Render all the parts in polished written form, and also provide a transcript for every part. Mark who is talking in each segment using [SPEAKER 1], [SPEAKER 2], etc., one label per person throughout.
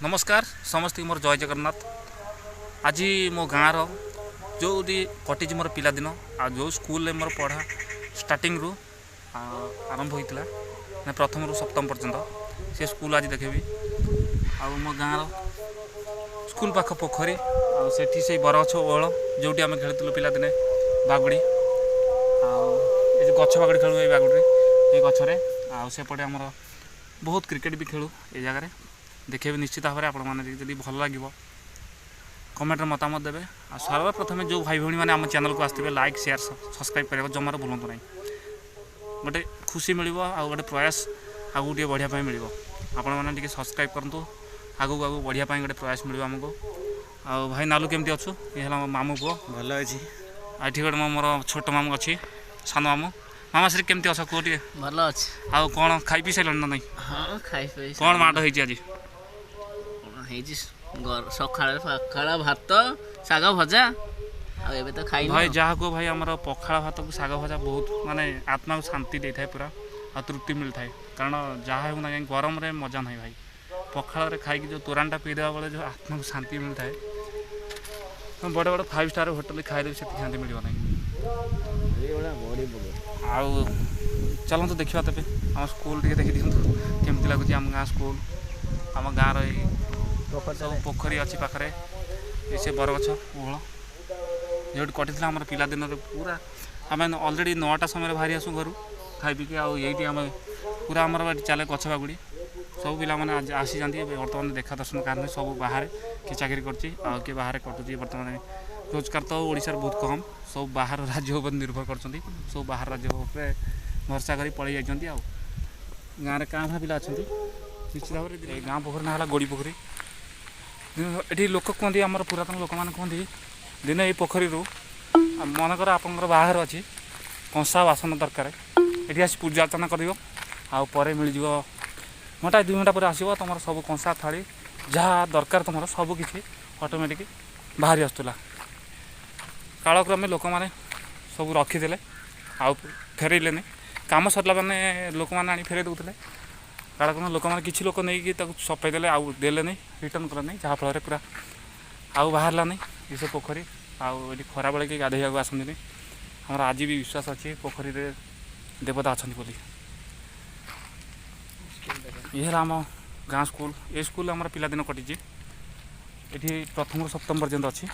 [SPEAKER 1] नमस्कार समस्त मोर जय जगन्नाथ। आज मो गाँव जो कटिज मोर पिलादिन आ जो स्कूल मोर पढ़ा स्टार्टिंग रु आरंभ होता ना प्रथम रु सप्तम पर्यंत से स्कूल आज देखेबी आ मो गाँव स्कूल पाख पोखरी आठी से बरगछ ओहल जोटी आम खेलुलु पिलादिने बागुड़ी आ गछ बागुड़ी खेलु ये बागुड़ी ये गचरे आसेपटे आमर बहुत क्रिकेट भी खेलु ये जगार देखे निश्चित भाव में आपण मैंने भल लगे कमेंट मतामत देवे आ सर्वप्रथम जो भाई भाई मैंने आम चैनल को आसते लाइक शेयर सब्सक्राइब करने जमार भूलु ना गोटे खुशी मिल गोटे प्रयास आगू टे बढ़िया मिल आपण मैंने सब्सक्राइब करूँ आगू आगू बढ़िया गोटे प्रयास मिल आमको आ भाई नालू केमती अच्छु ये मामू पुओ
[SPEAKER 2] भल अच्छी
[SPEAKER 1] आठ गोटे मोर छोट मामू अच्छी सान मामू मामा श्री केमती अस कह टे
[SPEAKER 2] भल अच्छी
[SPEAKER 1] आउ कौन खाई पी सारे ना नहीं
[SPEAKER 2] हाँ खाई
[SPEAKER 1] कौन माड़ होती आज
[SPEAKER 2] सका पखाड़ भात शाग भजा आबे तो खाई
[SPEAKER 1] भाई जहाँ को भाई आमर पखाड़ भात को शाग भजा बहुत माने आत्मा को शांति दे था पूरा आ तृप्ति मिल था कारण जहाँ हो ना गरम रे मजा ना भाई पखाड़ खाई जो तोरानटा पी देवा बेले जो आत्मा को शांति मिल था बड़े बड़े 5 स्टार होटेल खाईदेवी से शांति मिल ना आउ चलतु देखा तेज आम स्कूल टे देखी दिखु केमती लगुच आम गाँ स्कूल आम गाँव सब पोखरी अच्छी पाखे से बरगछ ओहल जो कटि आम पिलादिन पूरा आम अलरेडी 9टा समय बाहरी आसू घर खाई पी ये आम पूरा आमर चले गछ बागुड़ी सब पिला मैंने आसी जाती बर्तमान देखा दर्शन कारण सब बाहर किए चाकरी कर बाहर कटुची बर्तमान रोजगार तो ओडिशार बहुत कम सब बाहर राज्य उपर निर्भर कर सब बाहर राज्य उपर भरसा कर पलि जा गाँव में क्या पिला अच्छा निश्चित भाव में गाँ पोखरी ना गोड़ी पोखरी ये लोक कहते आम पुरातन लोक मैंने कहते दिन ये पोखरी मनकर आपंकर बाहर अच्छी कंसा बासन दरकार ये आस पूजा अर्चना कर मिल घंटा 2 घंटा पर आसो तुम सब कंसा थाली जहाँ दरकार तुम सब किसी ऑटोमेटिक बाहरी आसूला कालक्रमे लोक मैंने सब रखीदे आउ फेरइले कम सरला मैंने लोक मैंने आनी फेर दूसरे कालक्रम लोक मैंने किसी लोक नहीं सफेदेले आउ देले नहीं रिटर्न कले नहीं जहाँफल पूरा आउ बाहरला नहीं ये सब पोखरी आउ खरा बेले कि गाधोया आसती हमार आज भी विश्वास अच्छी पोखरी देवता अच्छा बोली ये आम गाँ स्कूल ये स्कूल आम पिलादिन कटि ये प्रथम रु सप्तम पर्यंत अच्छी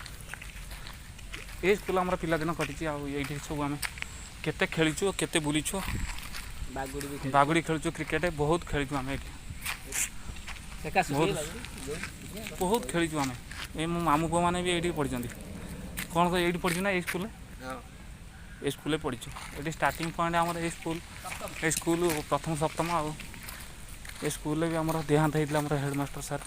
[SPEAKER 1] ये स्कूल आम पिलादिन कटि ये सब आम केते खेलीचु केते बुलीचु बागुड़ी खेलुचु क्रिकेट बहुत खेलीचु आम बहुत खेलीचु आम ये मो मामू पुआ मैंने भी ये पढ़ी कौन ये पढ़ी ना ये स्कूल ये स्कूल पढ़ीचु ये स्टार्टिंग पॉइंट आम ये स्कूल प्रथम सप्तम आ ये स्कूल भी आम देहांत होता है हेडमास्टर सर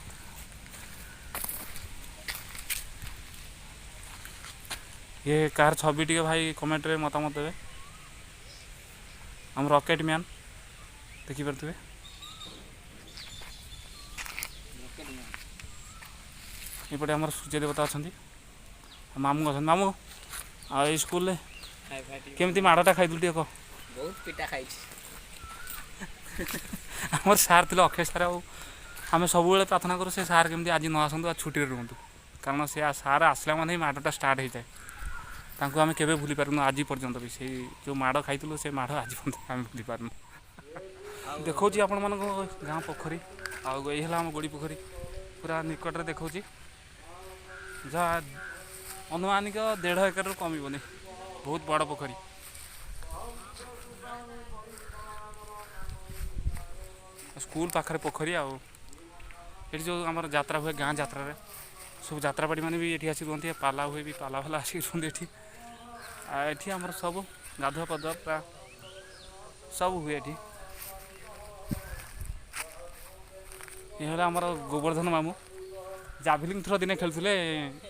[SPEAKER 1] ये कार छवि टी भाई कमेंट रे मतामत देवे हम रॉकेट मैन देखिपे ये आम सूर्य देवता अच्छा मामू अच्छा मामू आ स्कूल केमती माड़टा खाई टे कह
[SPEAKER 2] बहुत पिटा खाई
[SPEAKER 1] आमर सार थे अक्षय सार आम सब प्रार्थना करूँ से सार केमती आज न आसतु छुट्टी रुहतु कारण से सार आसला माने माड़टा स्टार्ट हो जाए तांको आम केवे भूली पारूँ आज पर्यंत भी से जो माड़ खाई से माड़ आज पर्यंत आम भूली पारूँ देखा आपण मान गाँ पोखरी आम गोड़ी पोखरी पूरा निकट में देखा जहाँ अनुमानिक 1.5 एकर कमी बहुत बड़ पोखरी स्कूल पाखे पोखरी ये जो आम यात्रा हुए गाँ यात्रा सब यात्रापाड़ी मैंने भी ये आसी रुहति पाला हुए भी पाला भाला आसिक रुहति ये आम सब गाधुआ पाधुआ पूरा सब हुए ये आमर गोवर्धन मामू जाभलिंग थ्रो दिने खेलुले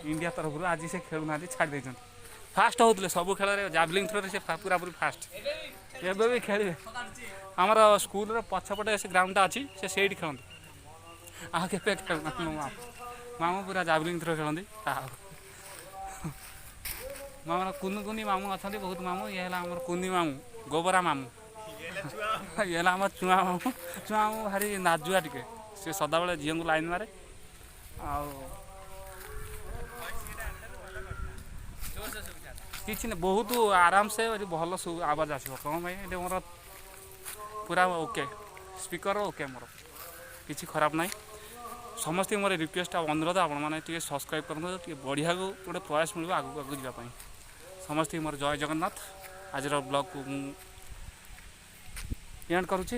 [SPEAKER 1] इंडिया तरफ आज से खेलु ना छाड़ दे फास्ट होते सब खेल जाभलिंग थ्रो से पूरा पूरी फास्ट एवं भी खेलें आमर स्कूल पछपटे से ग्राउंडटा अच्छी से खेलते आ के मामू पूरा जाभलिंग थ्रो खेलती मामर कुनी मामू अच्छा बहुत मामू ये आम कुनी मामू गोबरा मामू ये आम चुआ मामू भारी नाजुआ टे सी सदाबे झील को लाइन मारे ଆଉ କିଛି ନାହିଁ, ବହୁତ ଆରାମସେ ଏଠି ଭଲ ଆବାଜ ଆସିବ। କ'ଣ ପାଇଁ ଏଠି ମୋର ପୁରା ଓକେ, ସ୍ପିକର ଓକେ, ମୋର କିଛି ଖରାପ ନାହିଁ। ସମସ୍ତଙ୍କୁ ମୋର ରିକ୍ୱେଷ୍ଟ ଆଉ ଅନୁରୋଧ, ଆପଣମାନେ ଟିକେ ସବସ୍କ୍ରାଇବ୍ କରନ୍ତୁ, ଟିକେ ବଢ଼ିଆକୁ ଗୋଟେ ପ୍ରୟାସ ମିଳିବ ଆଗକୁ ଆଗକୁ ଯିବା ପାଇଁ। ସମସ୍ତଙ୍କୁ ମୋର ଜୟ ଜଗନ୍ନାଥ। ଆଜିର ବ୍ଲଗ୍କୁ ମୁଁ ଏଣ୍ଡ କରୁଛି।